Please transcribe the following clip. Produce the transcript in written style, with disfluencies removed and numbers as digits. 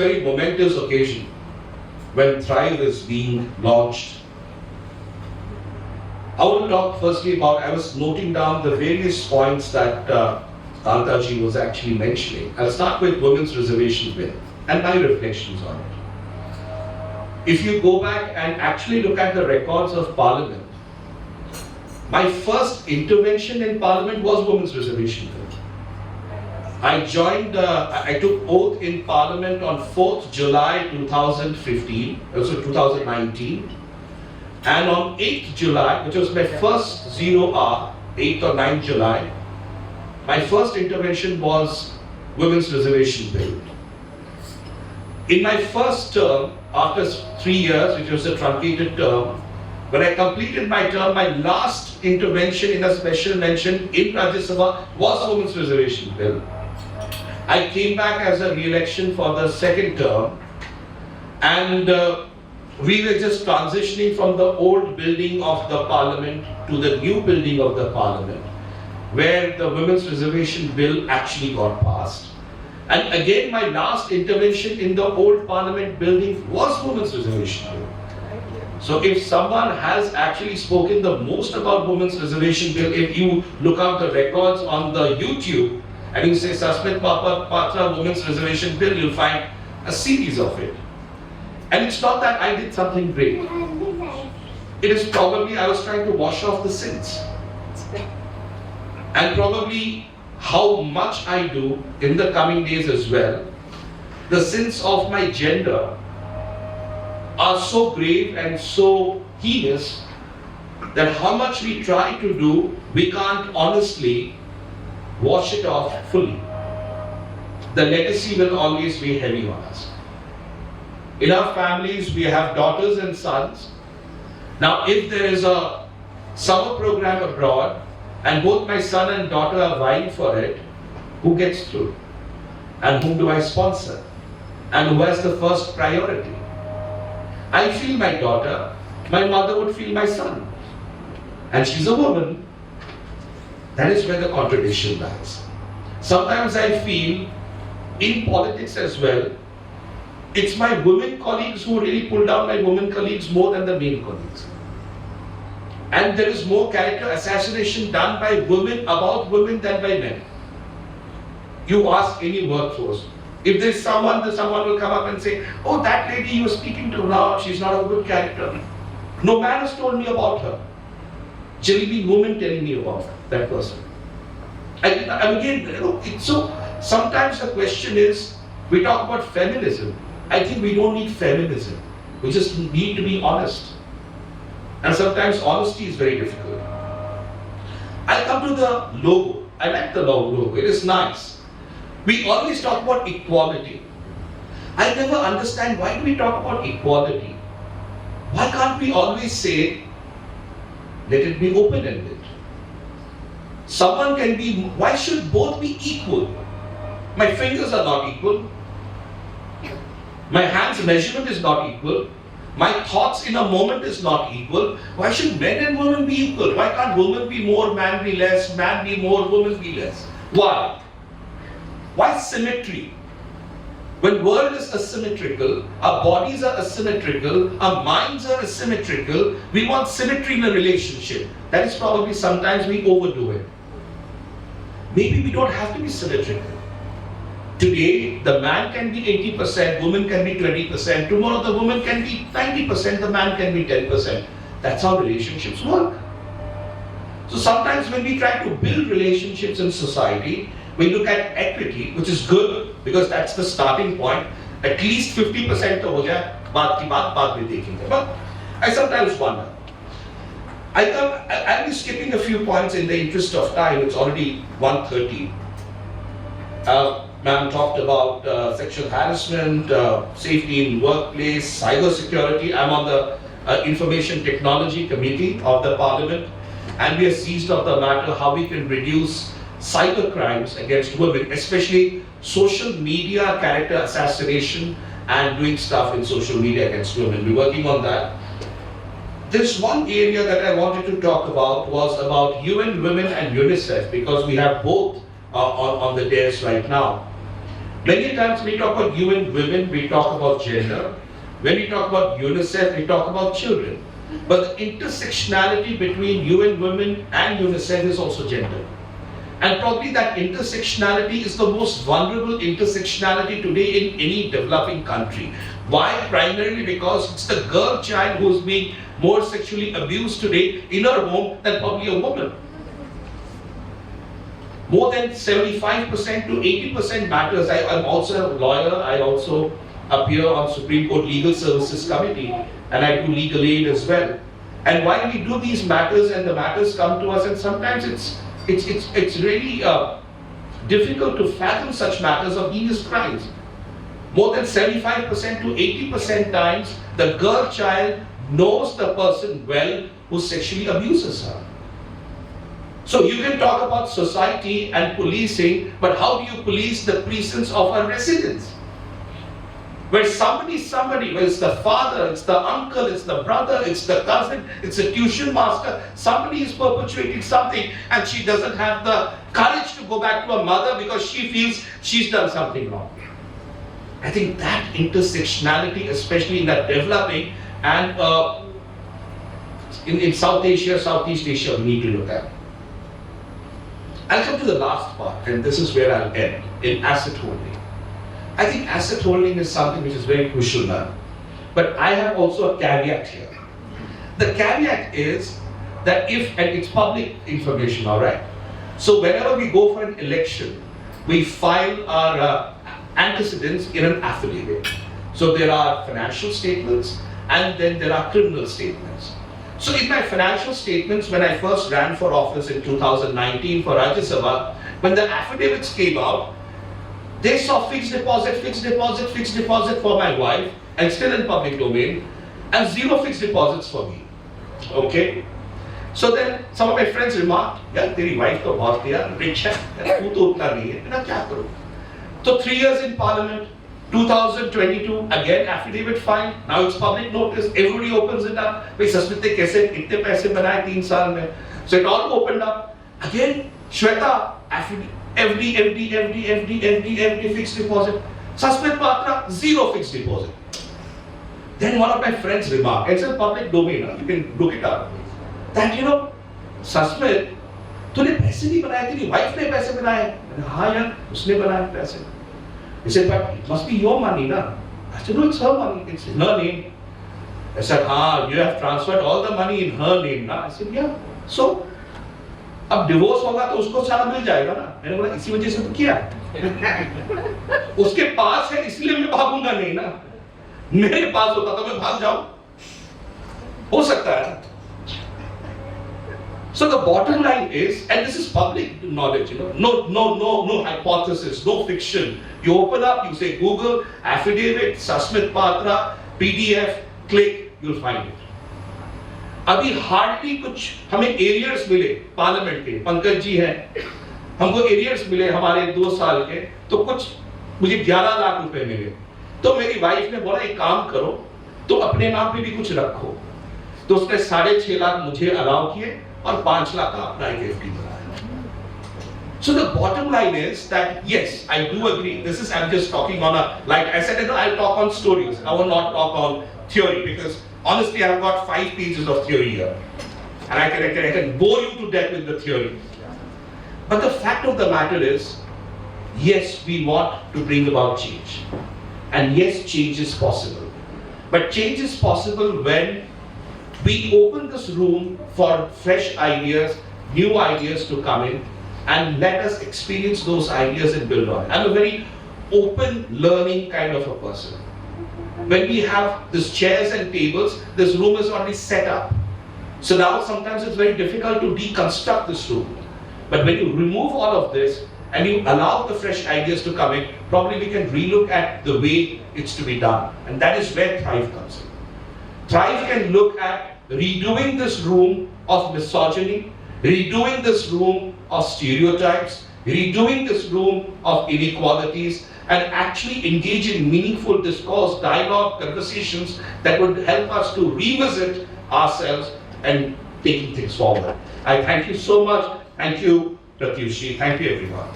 Very momentous occasion when thriWe is being launched. I want to talk firstly about, I was noting down the various points that Kantaji was actually mentioning. I'll start with Women's Reservation Bill and my reflections on it. If you go back and actually look at the records of Parliament, my first intervention in Parliament was Women's Reservation Bill. I took oath in Parliament on 4th July 2015, so 2019. And on 8th July, which was my first 0 hour, 8th or 9th July, my first intervention was Women's Reservation Bill. In my first term, after 3 years, which was a truncated term, when I completed my term, my last intervention in a special mention in Rajya Sabha was Women's Reservation Bill. I came back as a re-election for the second term, and we were just transitioning from the old building of the Parliament to the new building of the Parliament, where the Women's Reservation Bill actually got passed. And again, my last intervention in the old Parliament building was Women's Reservation Bill. So if someone has actually spoken the most about Women's Reservation Bill, if you look up the records on the YouTube, and you say Sasmit Patra Women's Reservation Bill, you'll find a series of it. And it's not that I did something great. It is probably I was trying to wash off the sins. And probably how much I do in the coming days as well. The sins of my gender are so grave and so heinous that how much we try to do, we can't honestly wash it off fully. The legacy will always be heavy on us. In our families, we have daughters and sons. Now, if there is a summer program abroad and both my son and daughter are vying for it, who gets through? And whom do I sponsor? And who has the first priority? I feel my daughter, my mother would feel my son. And she's a woman. That is where the contradiction lies. Sometimes I feel in politics as well, it's my women colleagues who really pull down my women colleagues more than the male colleagues. And there is more character assassination done by women about women than by men. You ask any workforce. If there's someone will come up and say, oh, that lady you were speaking to now, she's not a good character. No man has told me about her. Generally, women telling me about that person. And again, so sometimes the question is, we talk about feminism. I think we don't need feminism. We just need to be honest. And sometimes honesty is very difficult. I come to the logo. I like the logo. It is nice. We always talk about equality. I never understand why do we talk about equality? Why can't we always say, let it be open-ended? Someone can be, why should both be equal? My fingers are not equal. My hand's measurement is not equal. My thoughts in a moment is not equal. Why should men and women be equal? Why can't women be more, man be less, man be more, women be less? Why? Why symmetry? When world is asymmetrical, our bodies are asymmetrical, our minds are asymmetrical, we want symmetry in a relationship. That is probably sometimes we overdo it. Maybe we don't have to be symmetrical. Today, the man can be 80%, woman can be 20%, tomorrow the woman can be 90%, the man can be 10%. That's how relationships work. So sometimes when we try to build relationships in society, we look at equity, which is good because that's the starting point. At least 50% to ho jaye, baat ki baat mein dekhenge. But I sometimes wonder. I'll be skipping a few points in the interest of time. It's already 1:30. Ma'am talked about sexual harassment, safety in workplace, cyber security. I'm on the Information Technology Committee of the Parliament, and we are seized of the matter how we can reduce cyber crimes against women, especially social media character assassination and doing stuff in social media against women. We're working on that. There's one area that I wanted to talk about was about UN Women and UNICEF, because we have both on the dais right now. Many times we talk about UN women, we talk about gender. When we talk about UNICEF, we talk about children. But the intersectionality between UN women and UNICEF is also gender. And probably that intersectionality is the most vulnerable intersectionality today in any developing country. Why? Primarily because it's the girl child who's being more sexually abused today in her home than probably a woman. More than 75% to 80% matters. I'm also a lawyer. I also appear on Supreme Court Legal Services Committee, and I do legal aid as well. And while we do these matters, and the matters come to us, and sometimes it's really difficult to fathom such matters of heinous crimes. More than 75% to 80% times, the girl child knows the person well who sexually abuses her. So you can talk about society and policing, but how do you police the precincts of our residents? Where somebody, whether it's the father, it's the uncle, it's the brother, it's the cousin, it's a tuition master, somebody is perpetuating something and she doesn't have the courage to go back to her mother because she feels she's done something wrong. I think that intersectionality, especially in that developing and in South Asia, Southeast Asia, we need to look at. I'll come to the last part, and this is where I'll end, in asset holding. I think asset holding is something which is very crucial now. But I have also a caveat here. The caveat is that if, and it's public information, all right. So whenever we go for an election, we file our antecedents in an affidavit. So there are financial statements and then there are criminal statements. So in my financial statements, when I first ran for office in 2019 for Rajya Sabha, when the affidavits came out, they saw fixed deposit for my wife, and still in public domain, and zero fixed deposits for me. Okay? So then some of my friends remarked, "Yeah, तेरी wife तो बहुत यार rich है, तू तो उतना नहीं है, मैं क्या करूँ?" So 3 years in Parliament, 2022, again affidavit filed. Now it's public notice. Everybody opens it up. भाई सस्मित ने कैसे इतने पैसे बनाए 3 साल में? So it all opened up. Again, Shweta, FD, fixed deposit. Sasmit Patra, zero fixed deposit. Then one of my friends remarked, it's a public domain, you can look it up, that Sasmit, तूने पैसे नहीं बनाए, तेरी wife ने पैसे बनाए. हाँ यार, उसने बनाए पैसे. He said, but it must be your money, na? I said, no, it's her money, it's in her name. I said, you have transferred all the money in her name, na? I said, yeah. So, अब divorce होगा तो उसको सारा मिल जाएगा ना. मैंने बोला इसी वजह से तो किया. उसके पास है इसलिए मैं भागूंगा नहीं ना. मेरे पास होता तो मैं भाग जाऊं. हो सकता है. So the bottom line is, and this is public knowledge, no hypothesis, no fiction. You open up, you say Google, affidavit, Sasmit Patra, PDF, click, you'll find it. अभी हार्डली कुछ हमें एरियर्स मिले पार्लियामेंट के, पंकज जी हैं, हमको arrears मिले हमारे 2 साल के, तो कुछ मुझे 11 लाख रुपए मिले. तो मेरी वाइफ ने बोला एक काम करो, तो अपने नाम पे भी कुछ रखो. तो उसने 6.5 लाख मुझे अलाउ किए और 5 लाख का अपना एक एफडी बनाया. So the bottom line is that yes, I do agree. This is, I'm just talking on a, like I said, I'll talk on stories. I will not talk on theory because honestly, I've got 5 pages of theory here, and I can bore you to death with the theory. But the fact of the matter is, yes, we want to bring about change, and yes, change is possible. But change is possible when we open this room for fresh ideas, new ideas to come in, and let us experience those ideas and build on it. I'm a very open, learning kind of a person. When we have these chairs and tables, this room is already set up. So now sometimes it's very difficult to deconstruct this room. But when you remove all of this and you allow the fresh ideas to come in, probably we can relook at the way it's to be done. And that is where thriWe comes in. thriWe can look at redoing this room of misogyny, redoing this room of stereotypes, redoing this room of inequalities, and actually engage in meaningful discourse, dialogue, conversations that would help us to revisit ourselves and taking things forward. I thank you so much. Thank you, Pratyushi. Thank you, everyone.